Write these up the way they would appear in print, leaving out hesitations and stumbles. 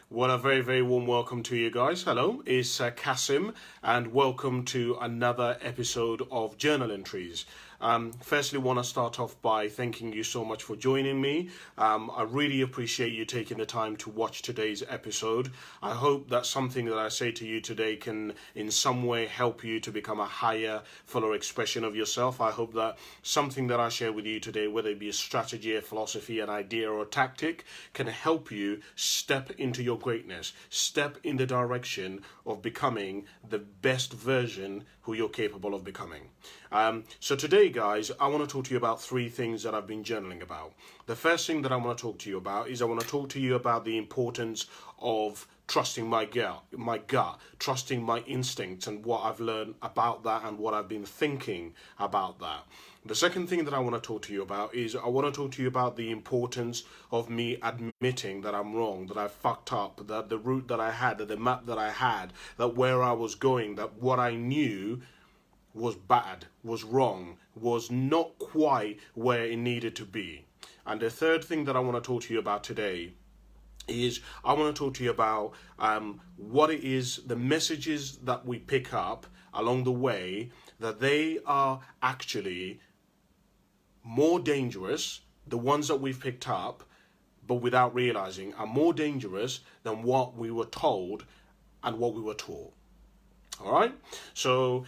Well, a very, very warm welcome to you guys. Hello, it's Cassim, and welcome to another episode of Journal Entries. Firstly, want to start off by thanking you so much for joining me. I really appreciate you taking the time to watch today's episode. I hope that something that I say to you today can in some way help you to become a higher, fuller expression of yourself. I hope that something that I share with you today, whether it be a strategy, a philosophy, an idea, or a tactic, can help you step into your greatness, step in the direction of becoming the best version who you're capable of becoming. So today, guys, I want to talk to you about three things that I've been journaling about. The first thing that I want to talk to you about is I want to talk to you about the importance of trusting my gut, trusting my instincts and what I've learned about that and what I've been thinking about that. The second thing that I want to talk to you about is I want to talk to you about the importance of me admitting that I'm wrong, that I fucked up, that the route that I had, that the map that I had, that where I was going, that what I knew was bad, was wrong, was not quite where it needed to be. And the third thing that I want to talk to you about today is I want to talk to you about what it is, the messages that we pick up along the way, that they are actually more dangerous, the ones that we've picked up, but without realizing, are more dangerous than what we were told and what we were taught. All right, so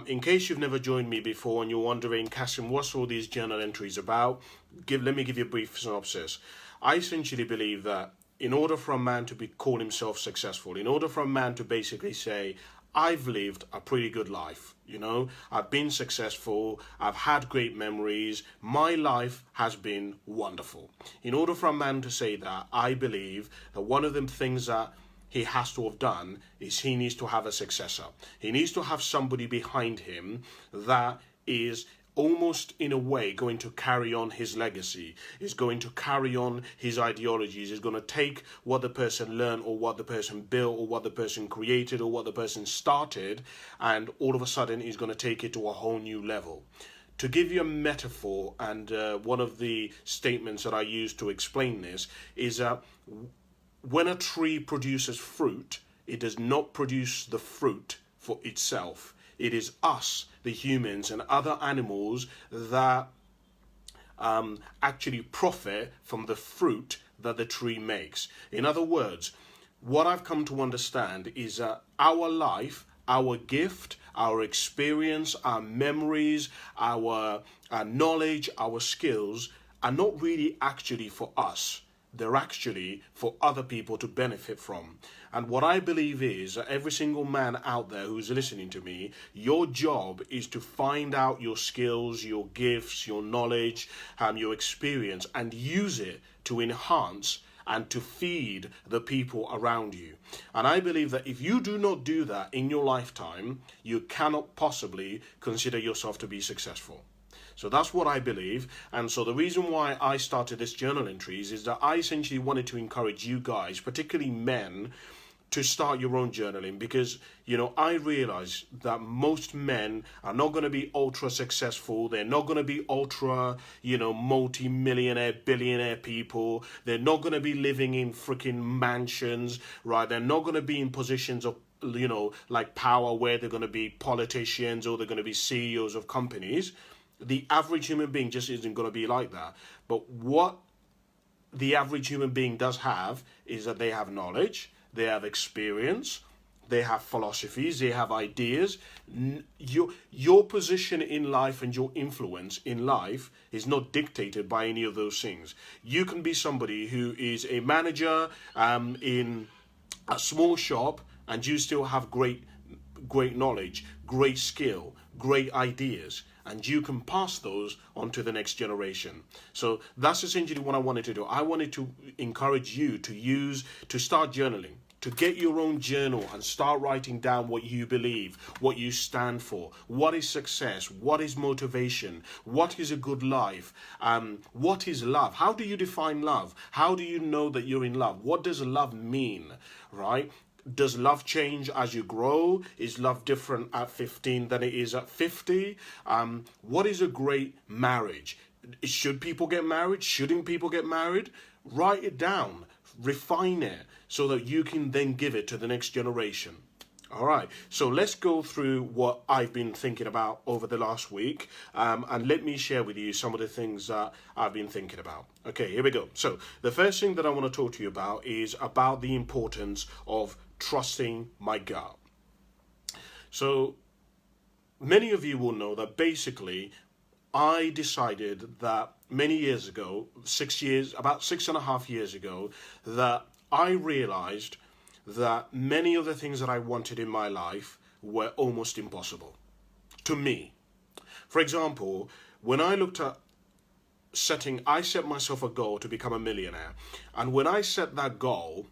in case you've never joined me before and you're wondering, Cassim, what's all these journal entries about? Let me give you a brief synopsis. I essentially believe that in order for a man to call himself successful, in order for a man to basically say, I've lived a pretty good life, I've been successful, I've had great memories, my life has been wonderful. In order for a man to say that, I believe that one of the things that he has to have done is he needs to have a successor. He needs to have somebody behind him that is almost in a way going to carry on his legacy, is going to carry on his ideologies, is going to take what the person learned or what the person built or what the person created or what the person started, and all of a sudden he's going to take it to a whole new level. To give you a metaphor, and one of the statements that I use to explain this is that when a tree produces fruit, it does not produce the fruit for itself. It is us, the humans and other animals, that actually profit from the fruit that the tree makes. In other words, what I've come to understand is that our life, our gift, our experience, our memories, our knowledge, our skills are not really actually for us. They're actually for other people to benefit from. And what I believe is that every single man out there who's listening to me, your job is to find out your skills, your gifts, your knowledge, your experience, and use it to enhance and to feed the people around you. And I believe that if you do not do that in your lifetime, you cannot possibly consider yourself to be successful. So that's what I believe. And so the reason why I started this journal entries is that I essentially wanted to encourage you guys, particularly men, to start your own journaling, because I realize that most men are not going to be ultra successful. They're not going to be ultra multi-millionaire, billionaire people. They're not going to be living in freaking mansions, right? They're not going to be in positions of like power where they're going to be politicians or they're going to be CEOs of companies. The average human being just isn't going to be like that. But what the average human being does have is that they have knowledge, they have experience, they have philosophies, they have ideas. Your position in life and your influence in life is not dictated by any of those things. You can be somebody who is a manager in a small shop and you still have great knowledge, great skill, great ideas. And you can pass those on to the next generation. So that's essentially what I wanted to do. I wanted to encourage you to start journaling, to get your own journal and start writing down what you believe, what you stand for, what is success, what is motivation, what is a good life, what is love, how do you define love, how do you know that you're in love, what does love mean, right? Does love change as you grow? Is love different at 15 than it is at 50? What is a great marriage? Should people get married? Shouldn't people get married? Write it down. refine it so that you can then give it to the next generation. All right, so let's go through what I've been thinking about over the last week, and let me share with you some of the things that I've been thinking about. Okay, here we go. So the first thing that I want to talk to you about is about the importance of trusting my gut. So many of you will know that basically I decided that many years ago, about 6.5 years ago, that I realized that many of the things that I wanted in my life were almost impossible to me. For example, when I looked at I set myself a goal to become a millionaire. And when I set that goal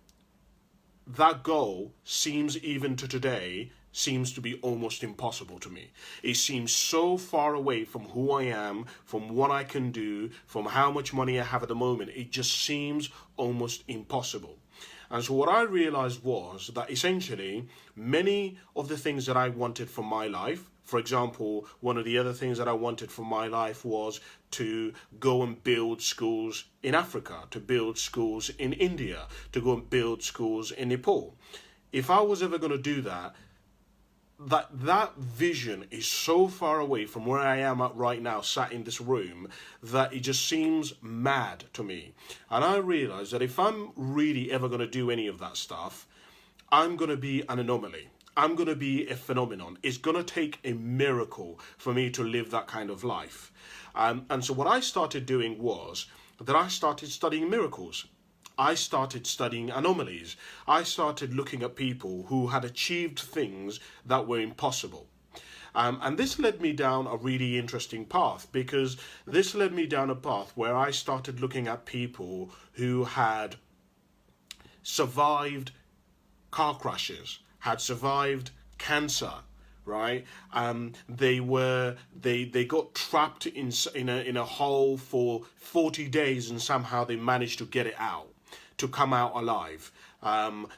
seems, even to today, seems to be almost impossible to me. It seems so far away from who I am, from what I can do, from how much money I have at the moment. It just seems almost impossible. And so what I realized was that essentially many of the things that I wanted from my life, for example, one of the other things that I wanted from my life was to go and build schools in Africa, to build schools in India, to go and build schools in Nepal. If I was ever going to do that, that vision is so far away from where I am at right now, sat in this room, that it just seems mad to me. And I realize that if I'm really ever going to do any of that stuff, I'm going to be an anomaly. I'm going to be a phenomenon. It's going to take a miracle for me to live that kind of life. And so what I started doing was that I started studying miracles. I started studying anomalies. I started looking at people who had achieved things that were impossible. And this led me down a really interesting path, because this led me down a path where I started looking at people who had survived car crashes, had survived cancer, right? They got trapped in a hole for 40 days, and somehow they managed to get it out, to come out alive.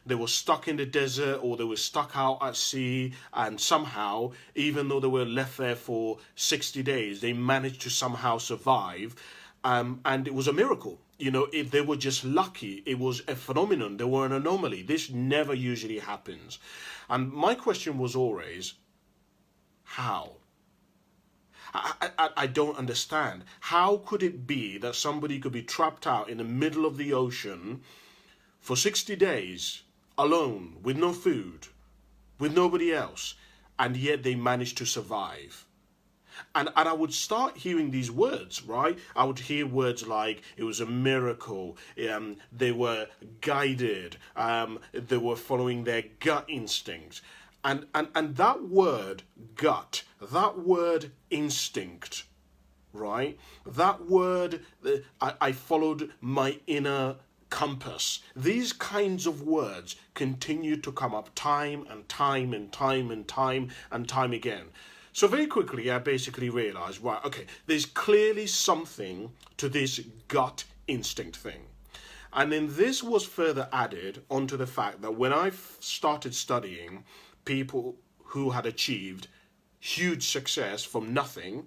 They were stuck in the desert, or they were stuck out at sea, and somehow, even though they were left there for 60 days, they managed to somehow survive. And it was a miracle. If they were just lucky, it was a phenomenon. They were an anomaly. This never usually happens. And my question was always, how? I don't understand. How could it be that somebody could be trapped out in the middle of the ocean for 60 days, alone, with no food, with nobody else, and yet they managed to survive? And I would start hearing these words, right? I would hear words like it was a miracle, they were guided, they were following their gut instinct. And that word gut, that word instinct, right? That word, I followed my inner compass. These kinds of words continue to come up time and time and time and time and time again. So very quickly, I basically realized, right, okay, there's clearly something to this gut instinct thing. And then this was further added onto the fact that when I started studying people who had achieved huge success from nothing,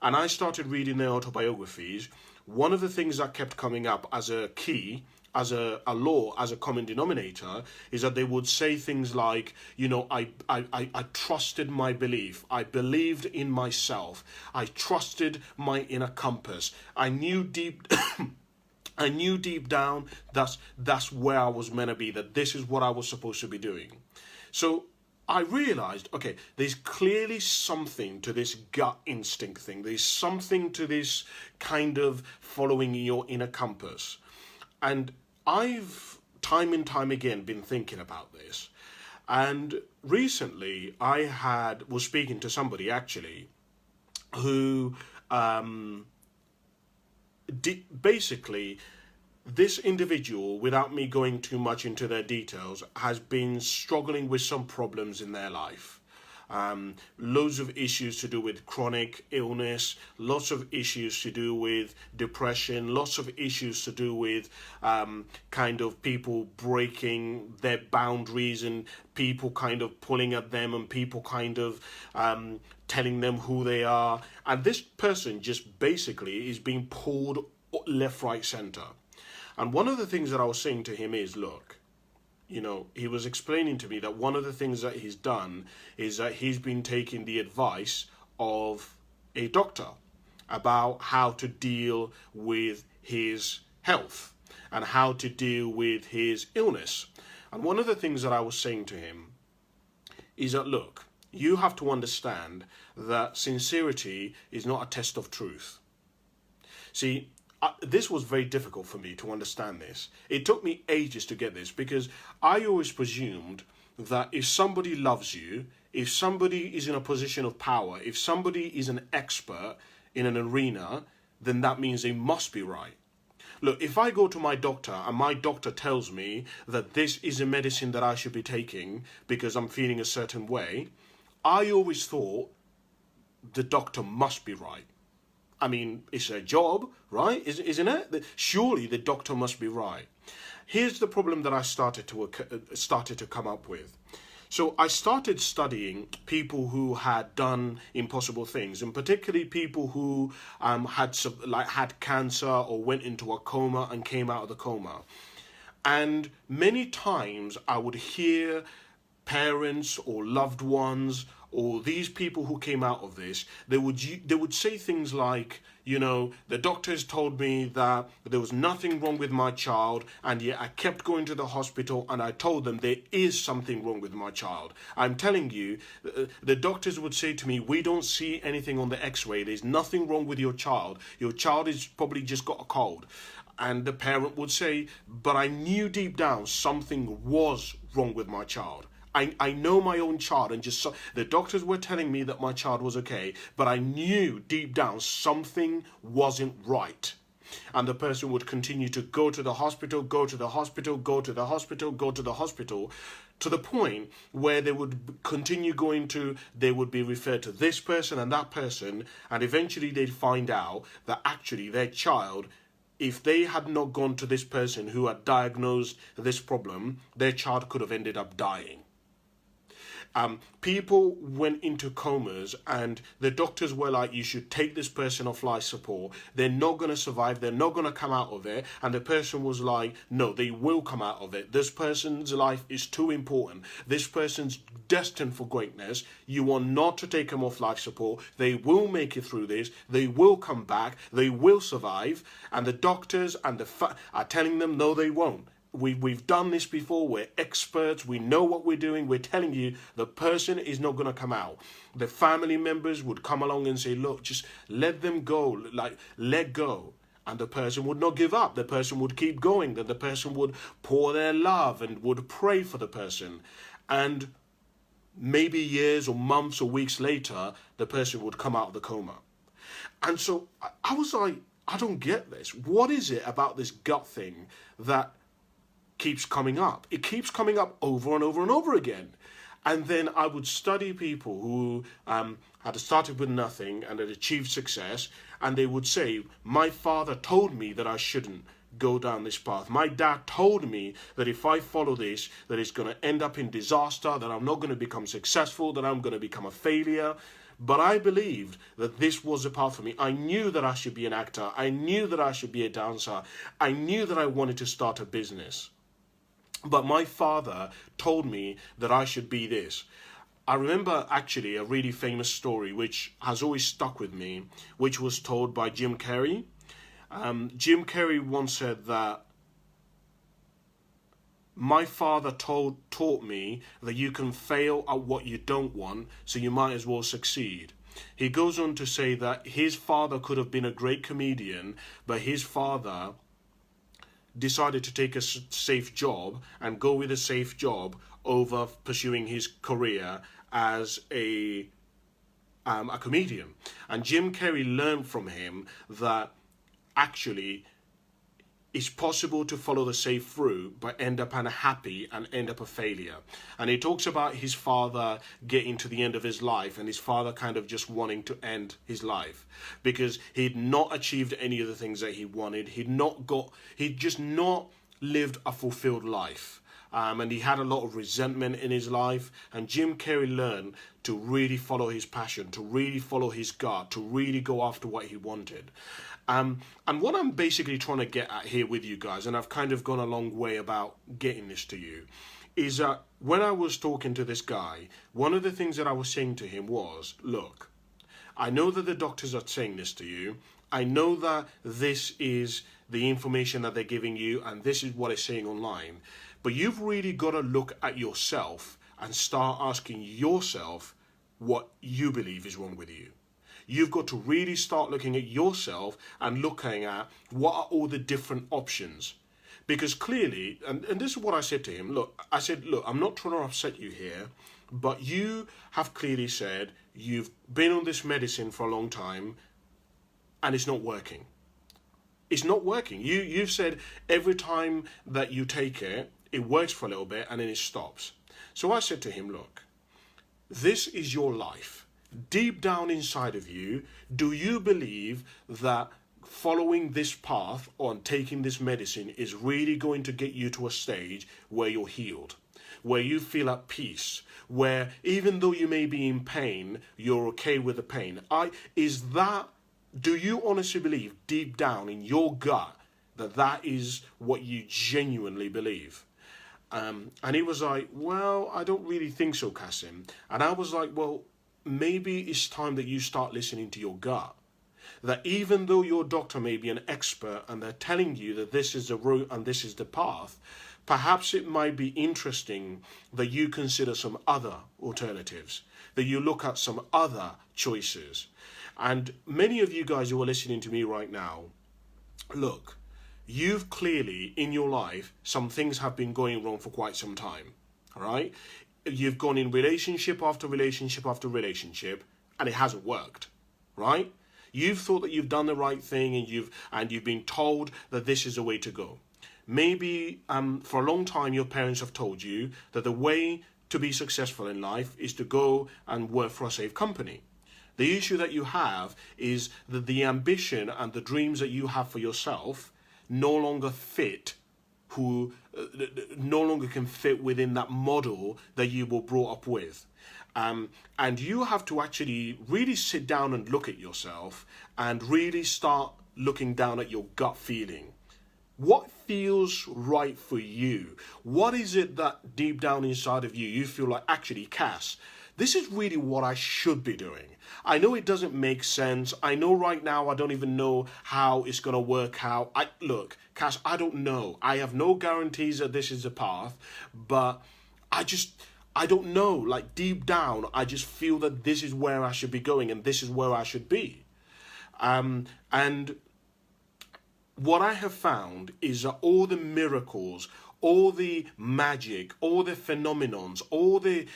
and I started reading their autobiographies, one of the things that kept coming up as a key, as a law, as a common denominator, is that they would say things like, I trusted my belief. I believed in myself. I trusted my inner compass. I knew deep down that's where I was meant to be, that this is what I was supposed to be doing. So I realized, okay, there's clearly something to this gut instinct thing. There's something to this kind of following your inner compass. And I've time and time again been thinking about this. And recently I was speaking to somebody actually who basically, this individual, without me going too much into their details, has been struggling with some problems in their life. Loads of issues to do with chronic illness, lots of issues to do with depression, lots of issues to do with kind of people breaking their boundaries, and people kind of pulling at them, and people kind of telling them who they are. And this person just basically is being pulled left, right, center. And one of the things that I was saying to him is, look, he was explaining to me that one of the things that he's done is that he's been taking the advice of a doctor about how to deal with his health and how to deal with his illness. And one of the things that I was saying to him is that, look, you have to understand that sincerity is not a test of truth. See, this was very difficult for me to understand this. It took me ages to get this, because I always presumed that if somebody loves you, if somebody is in a position of power, if somebody is an expert in an arena, then that means they must be right. Look, if I go to my doctor and my doctor tells me that this is a medicine that I should be taking because I'm feeling a certain way, I always thought the doctor must be right. I mean, it's a job, right? Isn't it? Surely the doctor must be right. Here's the problem that I started to come up with. So I started studying people who had done impossible things, and particularly people who had cancer or went into a coma and came out of the coma. And many times I would hear parents or loved ones or these people who came out of this, they would say things like, the doctors told me that there was nothing wrong with my child, and yet I kept going to the hospital and I told them there is something wrong with my child. I'm telling you, the doctors would say to me, we don't see anything on the x-ray. There's nothing wrong with your child. Your child has probably just got a cold. And the parent would say, but I knew deep down something was wrong with my child. I know my own child, and the doctors were telling me that my child was okay, but I knew deep down something wasn't right. And the person would continue to go to the hospital, go to the hospital, go to the hospital, go to the hospital, to the point where they would continue they would be referred to this person and that person, and eventually they'd find out that actually their child, if they had not gone to this person who had diagnosed this problem, their child could have ended up dying. People went into comas and the doctors were like, you should take this person off life support. They're not going to survive. They're not going to come out of it. And the person was like, no, they will come out of it. This person's life is too important. This person's destined for greatness. You are not to take them off life support. They will make it through this. They will come back. They will survive. And the doctors and are telling them, no, they won't. We've done this before. We're experts. We know what we're doing. We're telling you the person is not going to come out. The family members would come along and say, look, just let them go, let go. And the person would not give up. The person would keep going. Then the person would pour their love and would pray for the person. And maybe years or months or weeks later, the person would come out of the coma. And so I was like, I don't get this. What is it about this gut thing that keeps coming up? It keeps coming up over and over and over again. And then I would study people who had started with nothing and had achieved success, and they would say, my father told me that I shouldn't go down this path. My dad told me that if I follow this, that it's going to end up in disaster, that I'm not going to become successful, that I'm going to become a failure. But I believed that this was the path for me. I knew that I should be an actor. I knew that I should be a dancer. I knew that I wanted to start a business. But my father told me that I should be this. I remember actually a really famous story which has always stuck with me, which was told by Jim Carrey. Jim Carrey once said that my father taught me that you can fail at what you don't want, so you might as well succeed. He goes on to say that his father could have been a great comedian, but his father decided to take a safe job and go with a safe job over pursuing his career as a comedian. And Jim Carrey learned from him that actually it's possible to follow the safe route but end up unhappy and end up a failure. And he talks about his father getting to the end of his life and his father kind of just wanting to end his life because he'd not achieved any of the things that he wanted. He'd just not lived a fulfilled life. and he had a lot of resentment in his life. And Jim Carrey learned to really follow his passion, to really follow his gut, to really go after what he wanted. And what I'm basically trying to get at here with you guys, and I've kind of gone a long way about getting this to you, is that when I was talking to this guy, one of the things that I was saying to him was, look, I know that the doctors are saying this to you. I know that this is the information that they're giving you, and this is what it's saying online. But you've really got to look at yourself and start asking yourself what you believe is wrong with you. You've got to really start looking at yourself and looking at what are all the different options. Because clearly, and this is what I said to him, look, I'm not trying to upset you here, but you have clearly said you've been on this medicine for a long time and it's not working. It's not working. You've said every time that you take it, it works for a little bit and then it stops. So I said to him, look, this is your life. Deep down inside of you, do you believe that following this path on taking this medicine is really going to get you to a stage where you're healed, where you feel at peace, where even though you may be in pain, you're okay with the pain? Do you honestly believe deep down in your gut that that is what you genuinely believe? And he was like, well, I don't really think so, Cassim. And I was like, well, maybe it's time that you start listening to your gut. That even though your doctor may be an expert and they're telling you that this is the route and this is the path, perhaps it might be interesting that you consider some other alternatives, that you look at some other choices. And many of you guys who are listening to me right now, look, you've clearly in your life, some things have been going wrong for quite some time, all right? You've gone in relationship after relationship after relationship and it hasn't worked, right? You've thought that you've done the right thing and you've been told that this is the way to go. Maybe for a long time your parents have told you that the way to be successful in life is to go and work for a safe company. The issue that you have is that the ambition and the dreams that you have for yourself no longer can fit within that model that you were brought up with. And you have to actually really sit down and look at yourself and really start looking down at your gut feeling. What feels right for you? What is it that deep down inside of you, you feel like, actually, Cass, this is really what I should be doing. I know it doesn't make sense. I know right now I don't even know how it's going to work out. Look, Cass, I don't know. I have no guarantees that this is the path, but I don't know. Like deep down, I just feel that this is where I should be going and this is where I should be. And what I have found is that all the miracles, all the magic, all the phenomenons, all the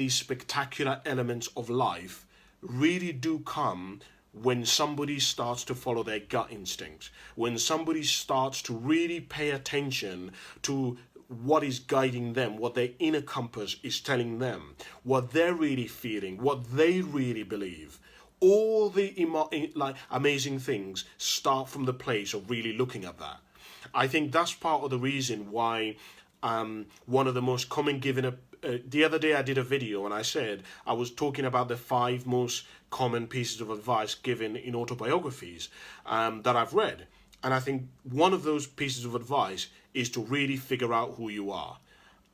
spectacular elements of life really do come when somebody starts to follow their gut instinct, when somebody starts to really pay attention to what is guiding them, what their inner compass is telling them, what they're really feeling, what they really believe. All the amazing things start from the place of really looking at that. I think that's part of the reason why one of the most common the other day I did a video and I said I was talking about the 5 most common pieces of advice given in autobiographies that I've read. And I think one of those pieces of advice is to really figure out who you are.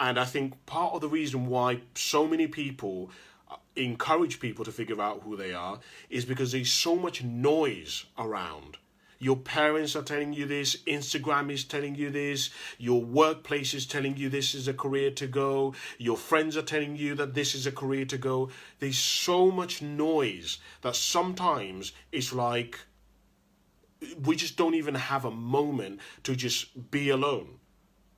And I think part of the reason why so many people encourage people to figure out who they are is because there's so much noise around. Your parents are telling you this, Instagram is telling you this, your workplace is telling you this is a career to go, your friends are telling you that this is a career to go. There's so much noise that sometimes it's like we just don't even have a moment to just be alone,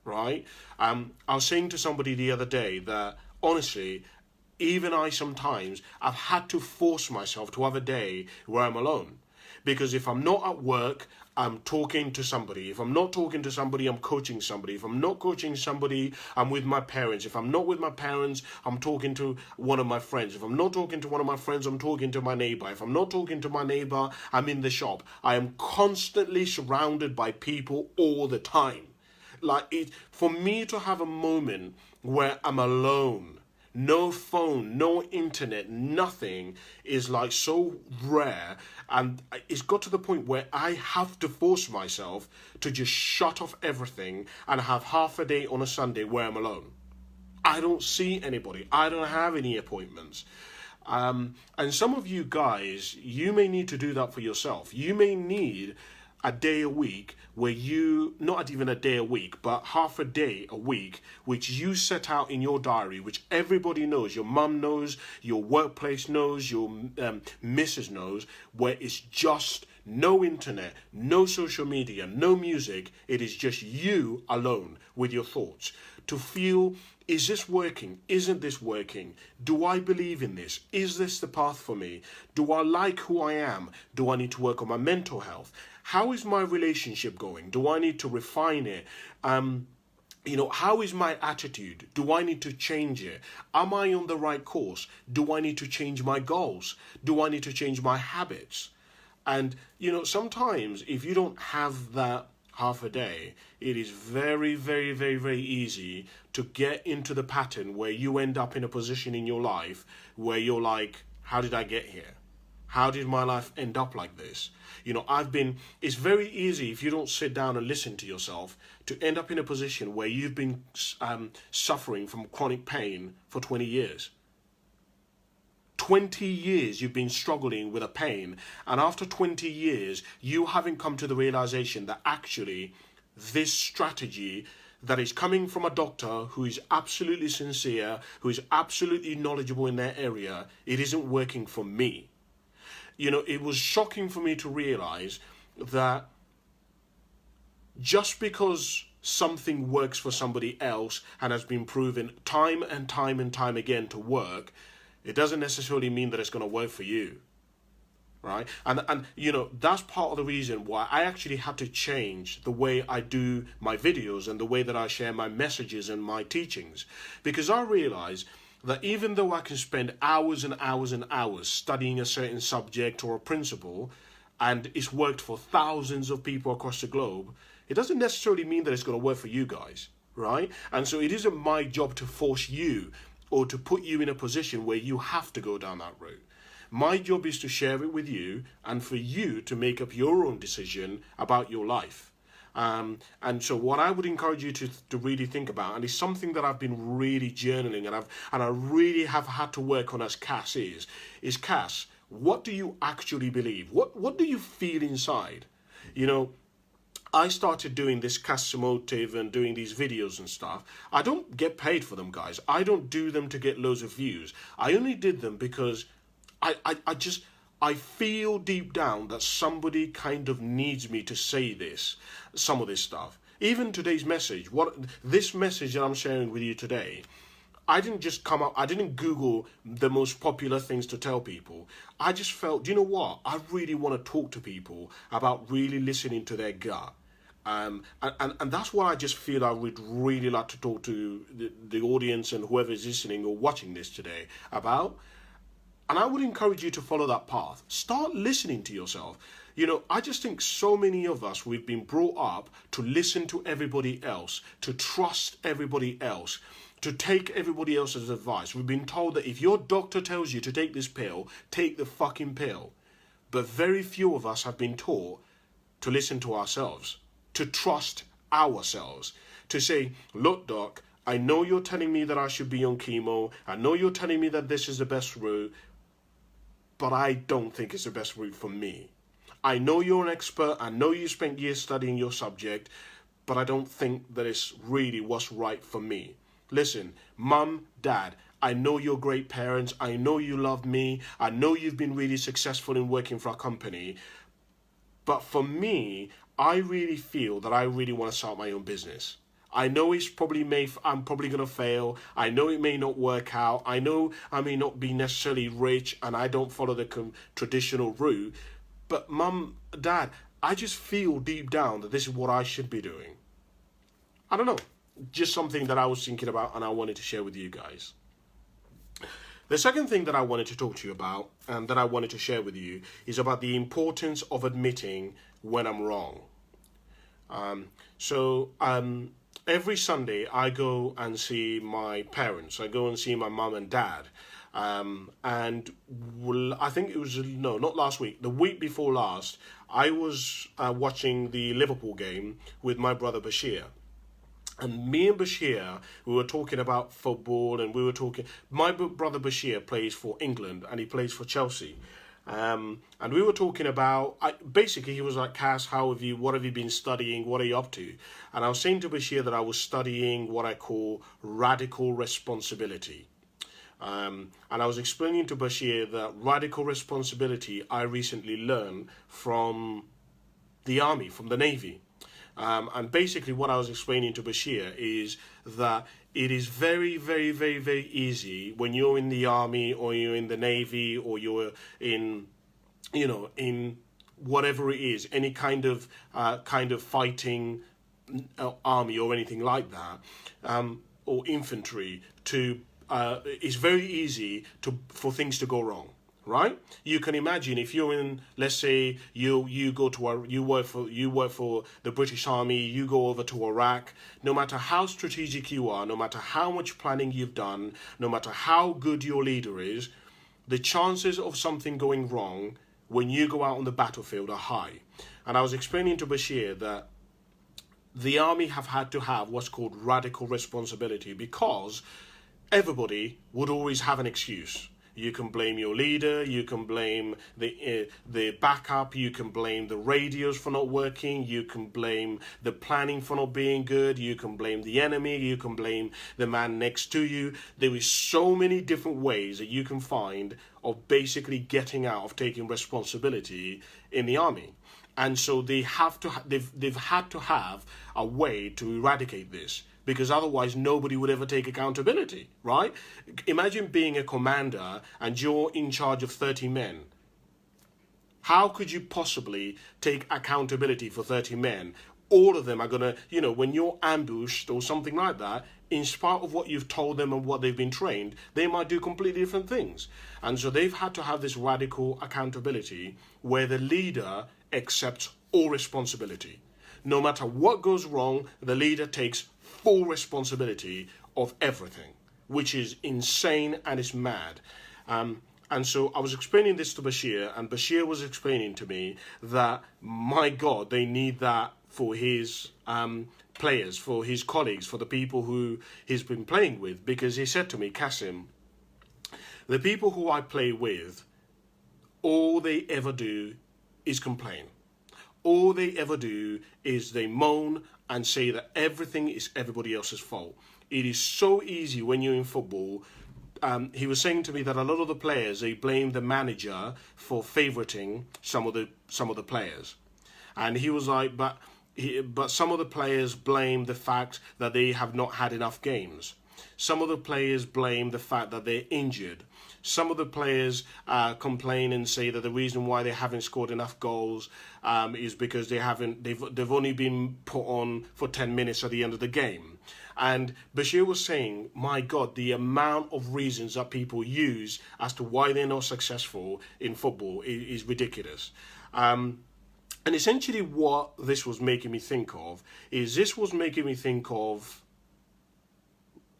right? I was saying to somebody the other day that honestly, even I sometimes, I've had to force myself to have a day where I'm alone. Because if I'm not at work, I'm talking to somebody. If I'm not talking to somebody, I'm coaching somebody. If I'm not coaching somebody, I'm with my parents. If I'm not with my parents, I'm talking to one of my friends. If I'm not talking to one of my friends, I'm talking to my neighbor. If I'm not talking to my neighbor, I'm in the shop. I am constantly surrounded by people all the time. like it, for me to have a moment where I'm alone, no phone, no internet, nothing, is like so rare. And it's got to the point where I have to force myself to just shut off everything and have half a day on a Sunday where I'm alone. I don't see anybody. I don't have any appointments. And some of you guys, you may need to do that for yourself. You may need a day a week where you, not even a day a week, but half a day a week, which you set out in your diary, which everybody knows, your mum knows, your workplace knows, your missus knows, where it's just no internet, no social media, no music. It is just you alone with your thoughts. To feel, is this working? Isn't this working? Do I believe in this? Is this the path for me? Do I like who I am? Do I need to work on my mental health? How is my relationship going? Do I need to refine it? How is my attitude? Do I need to change it? Am I on the right course? Do I need to change my goals? Do I need to change my habits? And, sometimes if you don't have that half a day, it is very, very, very, very easy to get into the pattern where you end up in a position in your life where you're like, how did I get here? How did my life end up like this? It's very easy if you don't sit down and listen to yourself to end up in a position where you've been suffering from chronic pain for 20 years. 20 years you've been struggling with a pain, and after 20 years you haven't come to the realization that actually this strategy that is coming from a doctor who is absolutely sincere, who is absolutely knowledgeable in their area, it isn't working for me. It was shocking for me to realize that just because something works for somebody else and has been proven time and time and time again to work, it doesn't necessarily mean that it's going to work for you, right? And that's part of the reason why I actually had to change the way I do my videos and the way that I share my messages and my teachings, because I realized that even though I can spend hours and hours and hours studying a certain subject or a principle, and it's worked for thousands of people across the globe, it doesn't necessarily mean that it's going to work for you guys, right? And so it isn't my job to force you or to put you in a position where you have to go down that route. My job is to share it with you and for you to make up your own decision about your life. And so what I would encourage you to really think about, and it's something that I've been really journaling and I really have had to work on as Cass is Cass, what do you actually believe? What do you feel inside? I started doing this Cassimotive and doing these videos and stuff. I don't get paid for them, guys. I don't do them to get loads of views. I only did them because I feel deep down that somebody kind of needs me to say some of this stuff. Even today's message, this message that I'm sharing with you today, I didn't just come up, I didn't Google the most popular things to tell people. I just felt, you know what? I really want to talk to people about really listening to their gut. And that's what I just feel I would really like to talk to the audience and whoever is listening or watching this today about. And I would encourage you to follow that path. Start listening to yourself. I just think so many of us, we've been brought up to listen to everybody else, to trust everybody else, to take everybody else's advice. We've been told that if your doctor tells you to take this pill, take the fucking pill. But very few of us have been taught to listen to ourselves, to trust ourselves, to say, look, doc, I know you're telling me that I should be on chemo. I know you're telling me that this is the best route, but I don't think it's the best route for me. I know you're an expert. I know you spent years studying your subject, but I don't think that it's really what's right for me. Listen, mum, dad, I know you're great parents. I know you love me. I know you've been really successful in working for a company. But for me, I really feel that I really want to start my own business. I know I'm probably going to fail. I know it may not work out. I know I may not be necessarily rich and I don't follow the traditional route. But mum, dad, I just feel deep down that this is what I should be doing. I don't know. Just something that I was thinking about and I wanted to share with you guys. The second thing that I wanted to talk to you about and that I wanted to share with you is about the importance of admitting when I'm wrong. every Sunday I go and see my parents. I go and see my mum and dad. And I think it was, no, not last week, the week before last, I was watching the Liverpool game with my brother Bashir. And me and Bashir, we were talking about football, and we were talking. My brother Bashir plays for England, and he plays for Chelsea. And we were talking about, basically, he was like, Cass, what have you been studying? What are you up to? And I was saying to Bashir that I was studying what I call radical responsibility. And I was explaining to Bashir that radical responsibility I recently learned from the army, from the navy. And basically what I was explaining to Bashir is that it is very, very, very, very easy when you're in the army or you're in the navy or you're in, in whatever it is, any kind of fighting army or anything like that, or infantry, it's very easy for things to go wrong. Right? You can imagine if you're in, let's say you go to you work for the British Army, you go over to Iraq. No matter how strategic you are, no matter how much planning you've done, no matter how good your leader is, the chances of something going wrong when you go out on the battlefield are high. And I was explaining to Bashir that the army have had to have what's called radical responsibility, because everybody would always have an excuse. You can blame your leader, you can blame the backup, you can blame the radios for not working, you can blame the planning for not being good, you can blame the enemy, you can blame the man next to you. There is so many different ways that you can find of basically getting out of taking responsibility in the army. And so they've had to have a way to eradicate this, because otherwise nobody would ever take accountability, right? Imagine being a commander and you're in charge of 30 men. How could you possibly take accountability for 30 men? All of them are going to, when you're ambushed or something like that, in spite of what you've told them and what they've been trained, they might do completely different things. And so they've had to have this radical accountability where the leader accepts all responsibility. No matter what goes wrong, the leader takes full responsibility of everything, which is insane and is mad. And so I was explaining this to Bashir, and Bashir was explaining to me that, my God, they need that for his players, for his colleagues, for the people who he's been playing with. Because he said to me, Cassim, the people who I play with, all they ever do is complain. All they ever do is they moan and say that everything is everybody else's fault. It is so easy when you're in football. He was saying to me that a lot of the players, they blame the manager for favoriting some of the players, and he was like, but some of the players blame the fact that they have not had enough games. Some of the players blame the fact that they're injured. Some of the players complain and say that the reason why they haven't scored enough goals is because they've only been put on for 10 minutes at the end of the game. And Bashir was saying, my God, the amount of reasons that people use as to why they're not successful in football is ridiculous. And essentially what this was making me think of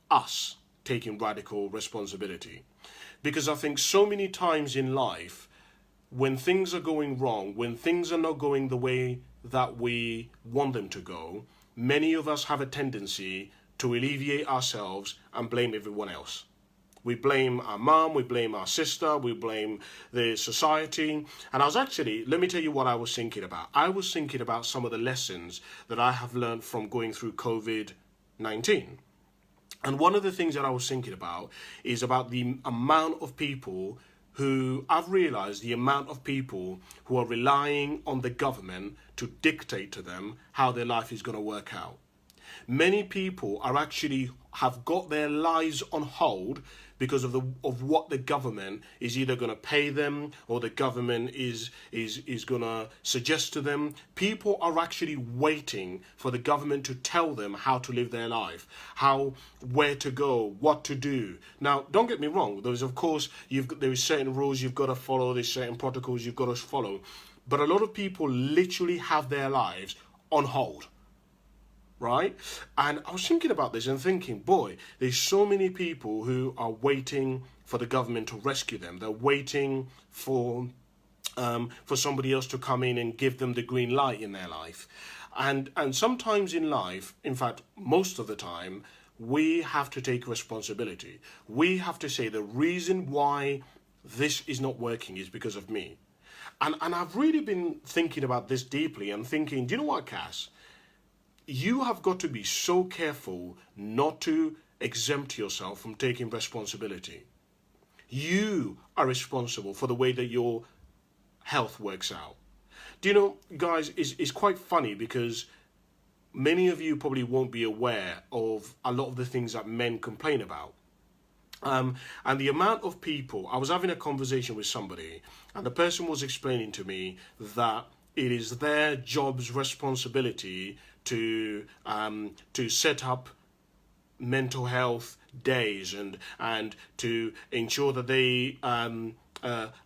us taking radical responsibility. Because I think so many times in life, when things are going wrong, when things are not going the way that we want them to go, many of us have a tendency to alleviate ourselves and blame everyone else. We blame our mom, we blame our sister, we blame the society. And let me tell you what I was thinking about. I was thinking about some of the lessons that I have learned from going through COVID-19. And one of the things that I was thinking about is about the amount of people I've realized the amount of people who are relying on the government to dictate to them how their life is going to work out. Many people have got their lives on hold because of what the government is either going to pay them or the government is going to suggest to them. People are actually waiting for the government to tell them how to live their life, where to go, what to do. Now, don't get me wrong. There is certain rules you've got to follow. There's certain protocols you've got to follow. But a lot of people literally have their lives on hold. right? And I was thinking about this and thinking, boy, there's so many people who are waiting for the government to rescue them. They're waiting for somebody else to come in and give them the green light in their life. And sometimes in life, in fact, most of the time, we have to take responsibility. We have to say the reason why this is not working is because of me. And I've really been thinking about this deeply and thinking, do you know what, Cass? You have got to be so careful not to exempt yourself from taking responsibility. You are responsible for the way that your health works out. Do you know, guys, it's quite funny because many of you probably won't be aware of a lot of the things that men complain about. And the amount of people, I was having a conversation with somebody, and the person was explaining to me that it is their job's responsibility to set up mental health days and to ensure that they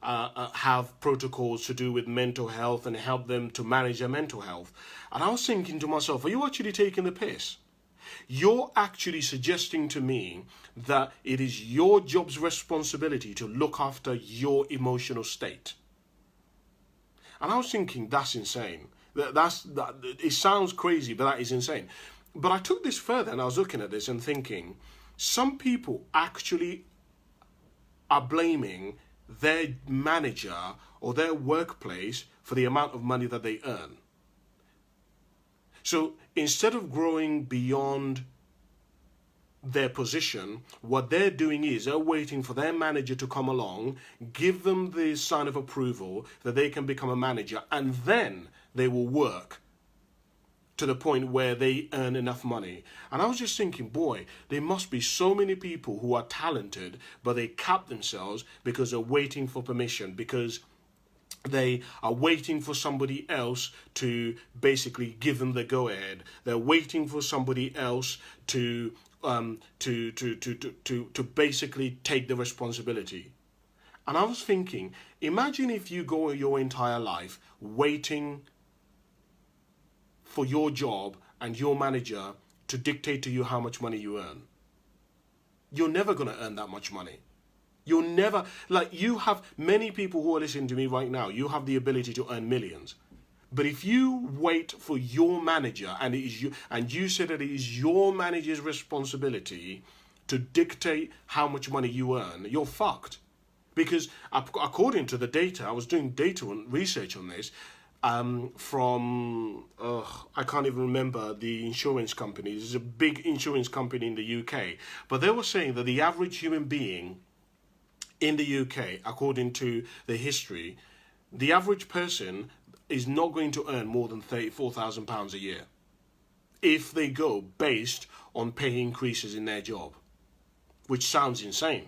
have protocols to do with mental health and help them to manage their mental health. And I was thinking to myself, are you actually taking the piss? You're actually suggesting to me that it is your job's responsibility to look after your emotional state. And I was thinking, that's insane. It sounds crazy, but that is insane. But I took this further and I was looking at this and thinking, some people actually are blaming their manager or their workplace for the amount of money that they earn. So instead of growing beyond their position, what they're doing is they're waiting for their manager to come along, give them the sign of approval that they can become a manager, and then they will work to the point where they earn enough money. And I was just thinking, boy, there must be so many people who are talented, but they cap themselves because they're waiting for permission, because they are waiting for somebody else to basically give them the go-ahead. They're waiting for somebody else to basically take the responsibility. And I was thinking, imagine if you go your entire life waiting for your job and your manager to dictate to you how much money you earn. You're never going to earn that much money. You'll never, like, you have many people who are listening to me right now, you have the ability to earn millions. But if you wait for your manager and it is you, and you say that it is your manager's responsibility to dictate how much money you earn, you're fucked. Because according to the data, I was doing data research on this, from, I can't even remember the insurance company. There's a big insurance company in the UK. But they were saying that the average human being in the UK, according to the history, the average person is not going to earn more than £34,000 a year if they go based on pay increases in their job, which sounds insane.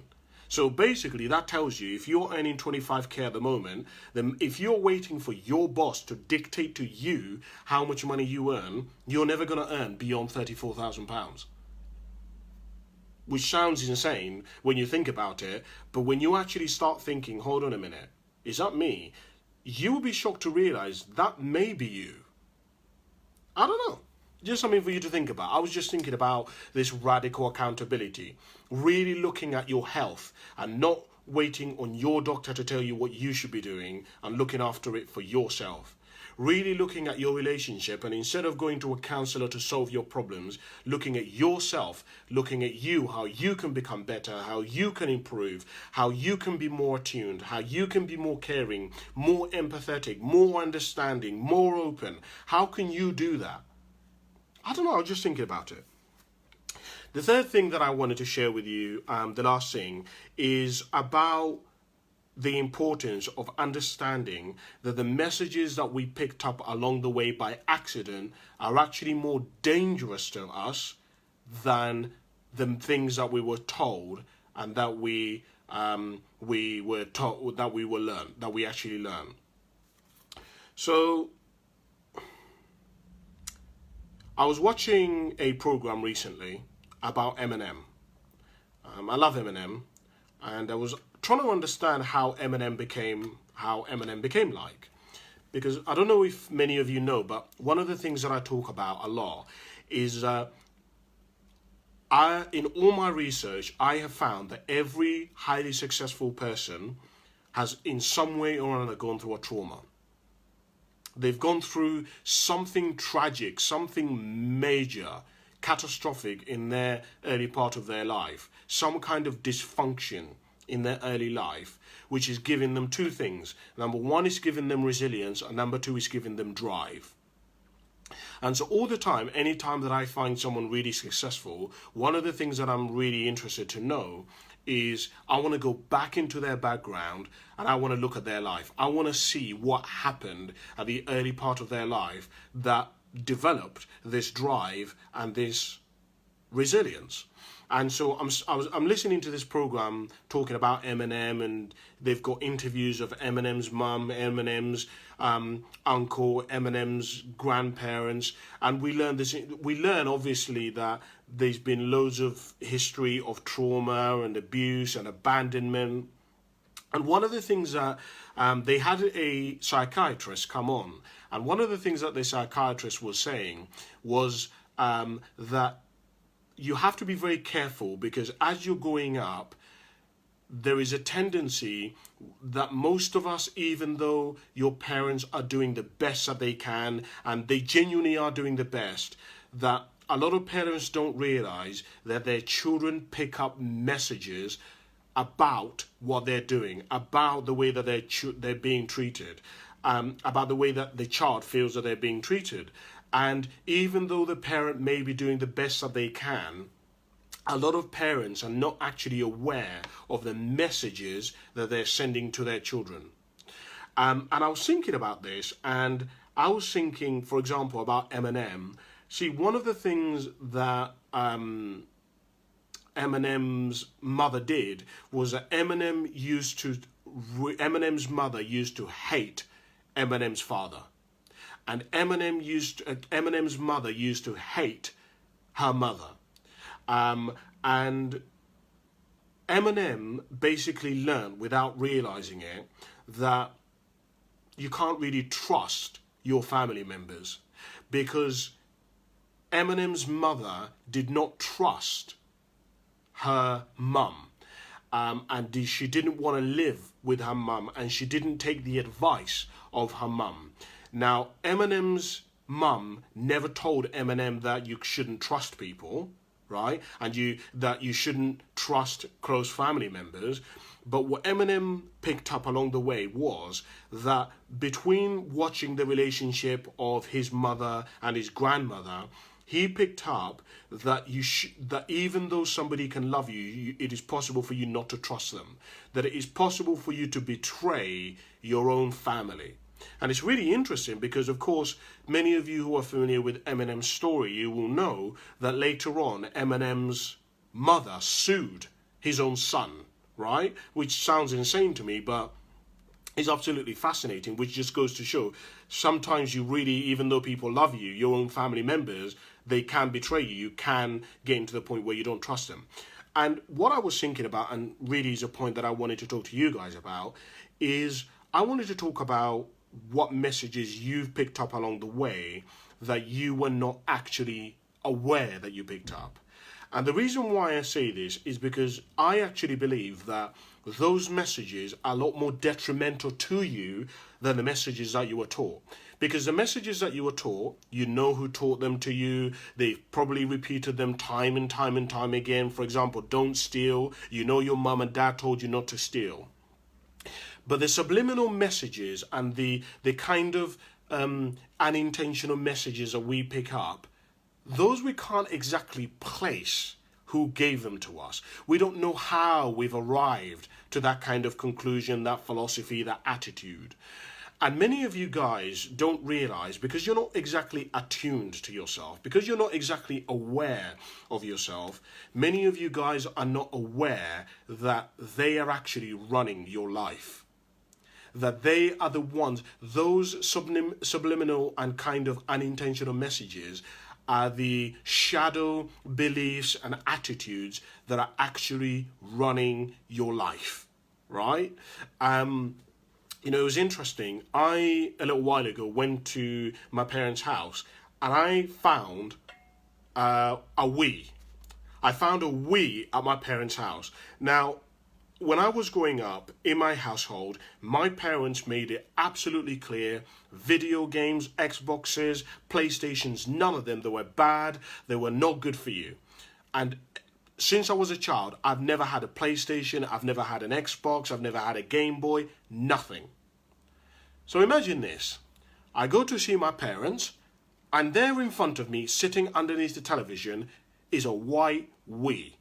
So basically that tells you if you're earning 25k at the moment, then if you're waiting for your boss to dictate to you how much money you earn, you're never going to earn beyond £34,000. Which sounds insane when you think about it, but when you actually start thinking, hold on a minute, is that me? You will be shocked to realize that may be you. I don't know. Just something for you to think about. I was just thinking about this radical accountability, really looking at your health and not waiting on your doctor to tell you what you should be doing and looking after it for yourself. Really looking at your relationship, and instead of going to a counselor to solve your problems, looking at yourself, looking at you, how you can become better, how you can improve, how you can be more attuned, how you can be more caring, more empathetic, more understanding, more open. How can you do that? I don't know, I was just thinking about it. The third thing that I wanted to share with you, the last thing, is about the importance of understanding that the messages that we picked up along the way by accident are actually more dangerous to us than the things that we were told and that we were taught, that we actually learn. So I was watching a program recently about Eminem. I love Eminem, and I was trying to understand how Eminem became like. Because I don't know if many of you know, but one of the things that I talk about a lot is in all my research, I have found that every highly successful person has in some way or another gone through a trauma. They've gone through something tragic, something major, catastrophic in their early part of their life, some kind of dysfunction in their early life, which is giving them two things. Number one is giving them resilience, and number two is giving them drive. And so all the time, anytime that I find someone really successful, one of the things that I'm really interested to know is I want to go back into their background and I want to look at their life. I want to see what happened at the early part of their life that developed this drive and this resilience. And so I'm listening to this program talking about Eminem, and they've got interviews of Eminem's mum, Eminem's uncle, Eminem's grandparents, and we learn this. We learn obviously that there's been loads of history of trauma and abuse and abandonment. And one of the things that they had a psychiatrist come on, and one of the things that the psychiatrist was saying was that you have to be very careful, because as you're growing up, there is a tendency that most of us, even though your parents are doing the best that they can, and they genuinely are doing the best, that a lot of parents don't realize that their children pick up messages about what they're doing, about the way that they're being treated, about the way that the child feels that they're being treated. And even though the parent may be doing the best that they can, a lot of parents are not actually aware of the messages that they're sending to their children. And I was thinking about this, and I was thinking, for example, about Eminem. See, one of the things that Eminem's mother did was that Eminem's mother used to hate Eminem's father. And Eminem's mother used to hate her mother. And Eminem basically learned, without realizing it, that you can't really trust your family members, because Eminem's mother did not trust her mum. And she didn't want to live with her mum, and she didn't take the advice of her mum. Now, Eminem's mum never told Eminem that you shouldn't trust people, right? And that you shouldn't trust close family members. But what Eminem picked up along the way was that between watching the relationship of his mother and his grandmother, he picked up that that even though somebody can love you, it is possible for you not to trust them. That it is possible for you to betray your own family. And it's really interesting because, of course, many of you who are familiar with Eminem's story, you will know that later on, Eminem's mother sued his own son, right? Which sounds insane to me, but it's absolutely fascinating, which just goes to show sometimes you really, even though people love you, your own family members, they can betray you. You can get into the point where you don't trust them. And what I was thinking about, and really is a point that I wanted to talk to you guys about, is I wanted to talk about what messages you've picked up along the way that you were not actually aware that you picked up. And the reason why I say this is because I actually believe that those messages are a lot more detrimental to you than the messages that you were taught. Because the messages that you were taught, you know who taught them to you. They've probably repeated them time and time and time again. For example, don't steal. You know your mum and dad told you not to steal. But the subliminal messages and the kind of unintentional messages that we pick up, those we can't exactly place who gave them to us. We don't know how we've arrived to that kind of conclusion, that philosophy, that attitude. And many of you guys don't realize, because you're not exactly attuned to yourself, because you're not exactly aware of yourself, many of you guys are not aware that they are actually running your life. That they are the ones, those subliminal and kind of unintentional messages are the shadow beliefs and attitudes that are actually running your life, right? It was interesting. A little while ago, went to my parents' house and I found a Wii. I found a Wii at my parents' house. Now, when I was growing up in my household, my parents made it absolutely clear video games, Xboxes, PlayStations, none of them, they were bad, they were not good for you. And since I was a child, I've never had a PlayStation, I've never had an Xbox, I've never had a Game Boy, nothing. So imagine this. I go to see my parents, and there in front of me, sitting underneath the television, is a white Wii.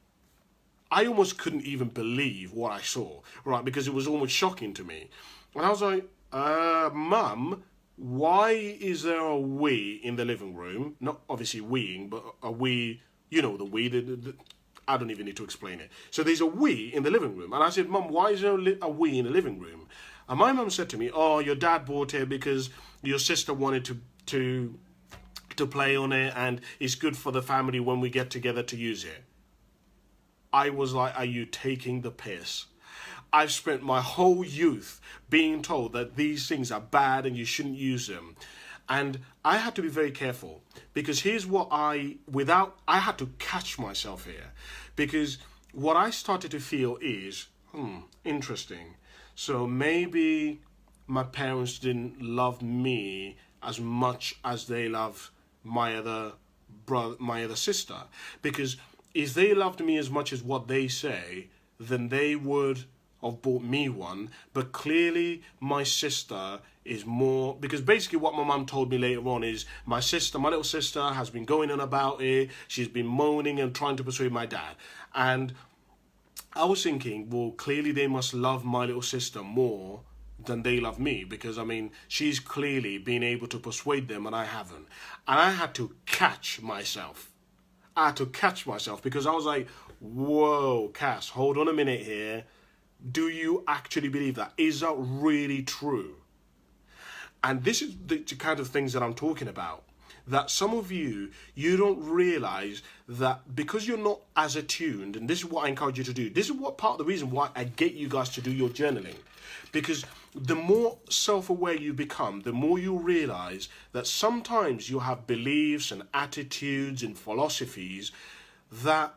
I almost couldn't even believe what I saw, right? Because it was almost shocking to me. And I was like, Mum, why is there a Wii in the living room? Not obviously Wiiing, but a Wii, you know, the Wii, I don't even need to explain it. So there's a Wii in the living room. And I said, Mum, why is there a Wii in the living room? And my mum said to me, oh, your dad bought it because your sister wanted to play on it, and it's good for the family when we get together to use it. I was like, are you taking the piss? I've spent my whole youth being told that these things are bad and you shouldn't use them. And I had to be very careful, because here's what I had to catch myself here, because what I started to feel is, interesting. So maybe my parents didn't love me as much as they love my other sister, because if they loved me as much as what they say, then they would have bought me one. But clearly my sister is more, because basically what my mum told me later on is my little sister has been going on about it. She's been moaning and trying to persuade my dad. And I was thinking, well, clearly they must love my little sister more than they love me, because I mean, she's clearly been able to persuade them and I haven't. And I had to catch myself. Because I was like, whoa, Cass, hold on a minute here. Do you actually believe that? Is that really true? And this is the kind of things that I'm talking about. That some of you don't realize that because you're not as attuned, and this is what I encourage you to do. This is what part of the reason why I get you guys to do your journaling. Because the more self-aware you become, the more you realize that sometimes you have beliefs and attitudes and philosophies that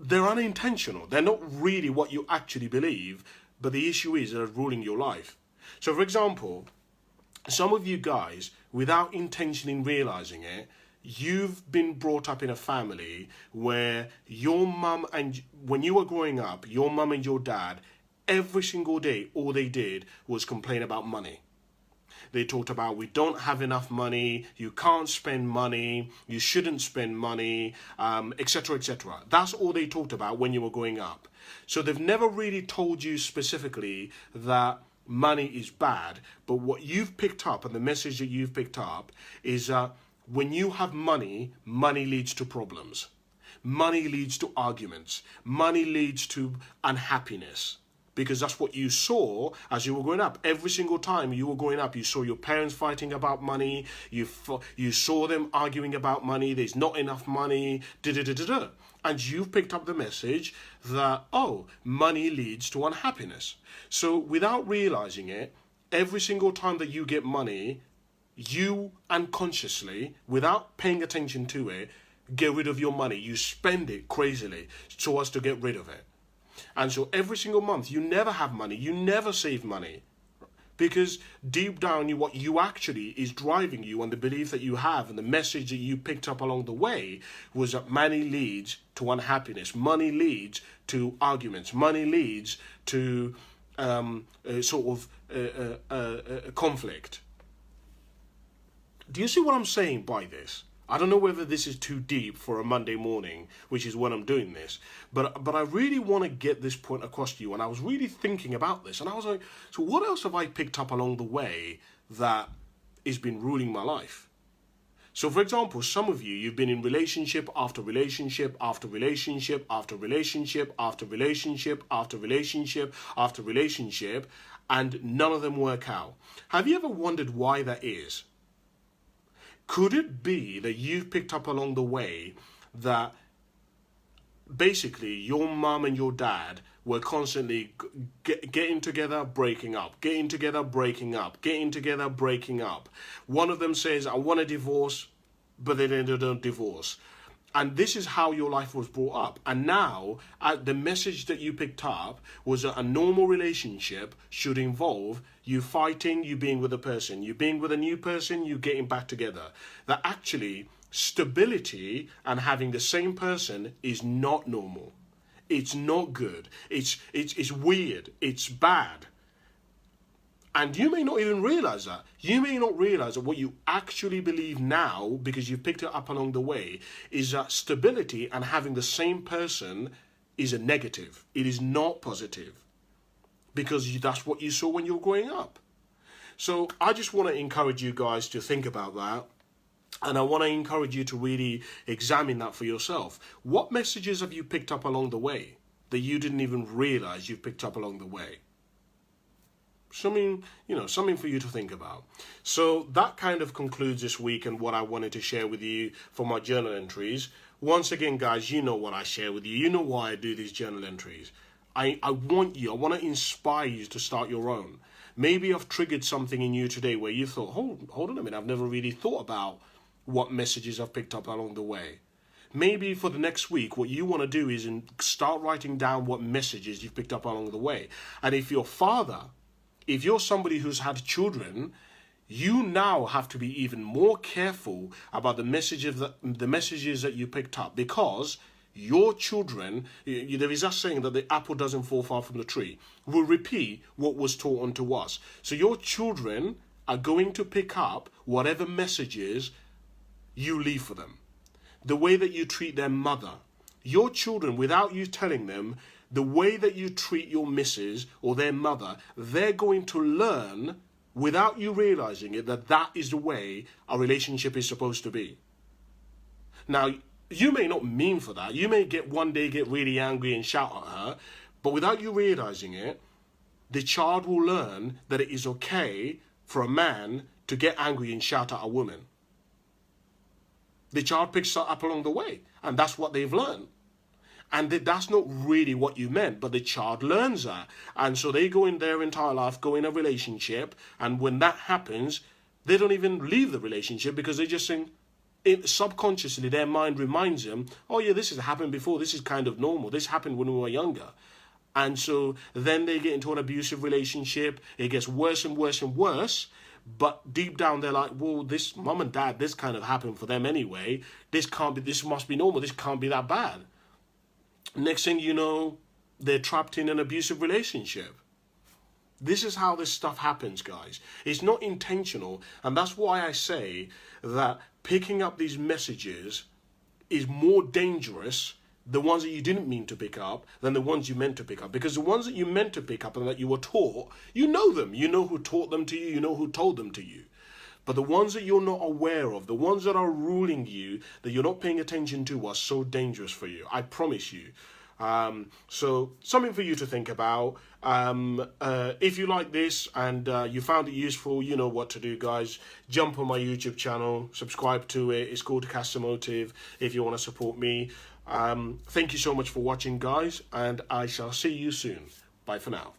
they're unintentional. They're not really what you actually believe, but the issue is they're ruling your life. So for example, some of you guys, without intentionally realizing it, you've been brought up in a family where your mum, and when you were growing up, your mum and your dad, every single day, all they did was complain about money. They talked about, we don't have enough money, you can't spend money, you shouldn't spend money, etc., etc. That's all they talked about when you were growing up. So they've never really told you specifically that money is bad, but what you've picked up, and the message that you've picked up, is that when you have money, money leads to problems. Money leads to arguments. Money leads to unhappiness. Because that's what you saw as you were growing up. Every single time you were growing up, you saw your parents fighting about money. You saw them arguing about money. There's not enough money. And you've picked up the message that, oh, money leads to unhappiness. So without realizing it, every single time that you get money, you unconsciously, without paying attention to it, get rid of your money. You spend it crazily so as to get rid of it. And so every single month, you never have money, you never save money. Because deep down, what you actually is driving you, and the belief that you have, and the message that you picked up along the way, was that money leads to unhappiness. Money leads to arguments. Money leads to conflict. Do you see what I'm saying by this? I don't know whether this is too deep for a Monday morning, which is when I'm doing this, but I really want to get this point across to you, and I was really thinking about this, and I was like, so what else have I picked up along the way that has been ruling my life? So for example, some of you, you've been in relationship after relationship after relationship after relationship after relationship after relationship after relationship, and none of them work out. Have you ever wondered why that is? Could it be that you've picked up along the way that basically your mum and your dad were constantly getting together, breaking up, getting together, breaking up, getting together, breaking up? One of them says, I want a divorce, but then they don't divorce. And this is how your life was brought up. And now, the message that you picked up was that a normal relationship should involve you fighting, you being with a person, you being with a new person, you getting back together. That actually, stability and having the same person is not normal. It's not good. It's weird. It's bad. And you may not even realize that. You may not realize that what you actually believe now, because you've picked it up along the way, is that stability and having the same person is a negative. It is not positive. Because that's what you saw when you were growing up. So I just want to encourage you guys to think about that. And I want to encourage you to really examine that for yourself. What messages have you picked up along the way that you didn't even realize you've picked up along the way? Something for you to think about. So that kind of concludes this week and what I wanted to share with you for my journal entries. Once again, guys, you know what I share with you. You know why I do these journal entries. I want to inspire you to start your own. Maybe I've triggered something in you today where you thought, hold on a minute, I've never really thought about what messages I've picked up along the way. Maybe for the next week, what you want to do is start writing down what messages you've picked up along the way. And if you're somebody who's had children, you now have to be even more careful about the messages that you picked up, because your children, there is a saying that the apple doesn't fall far from the tree, will repeat what was taught unto us. So your children are going to pick up whatever messages you leave for them. The way that you treat their mother. Your children, without you telling them, the way that you treat your missus or their mother, they're going to learn, without you realizing it, that is the way a relationship is supposed to be. Now, you may not mean for that. You may one day get really angry and shout at her, but without you realizing it, the child will learn that it is okay for a man to get angry and shout at a woman. The child picks that up along the way, and that's what they've learned. And that's not really what you meant, but the child learns that. And so they go in their entire life, go in a relationship, and when that happens, they don't even leave the relationship because they just think, subconsciously, their mind reminds them, oh yeah, this has happened before, this is kind of normal, this happened when we were younger. And so then they get into an abusive relationship, it gets worse and worse and worse, but deep down they're like, well, this mum and dad, this kind of happened for them anyway, this must be normal, this can't be that bad. Next thing you know, they're trapped in an abusive relationship. This is how this stuff happens, guys. It's not intentional, and that's why I say that picking up these messages is more dangerous, the ones that you didn't mean to pick up, than the ones you meant to pick up. Because the ones that you meant to pick up and that you were taught, you know them. You know who taught them to you. You know who told them to you. But the ones that you're not aware of, the ones that are ruling you, that you're not paying attention to, are so dangerous for you. I promise you. So something for you to think about. If you like this and you found it useful, you know what to do, guys. Jump on my YouTube channel, subscribe to it. It's called Cassim if you want to support me. Thank you so much for watching, guys, and I shall see you soon. Bye for now.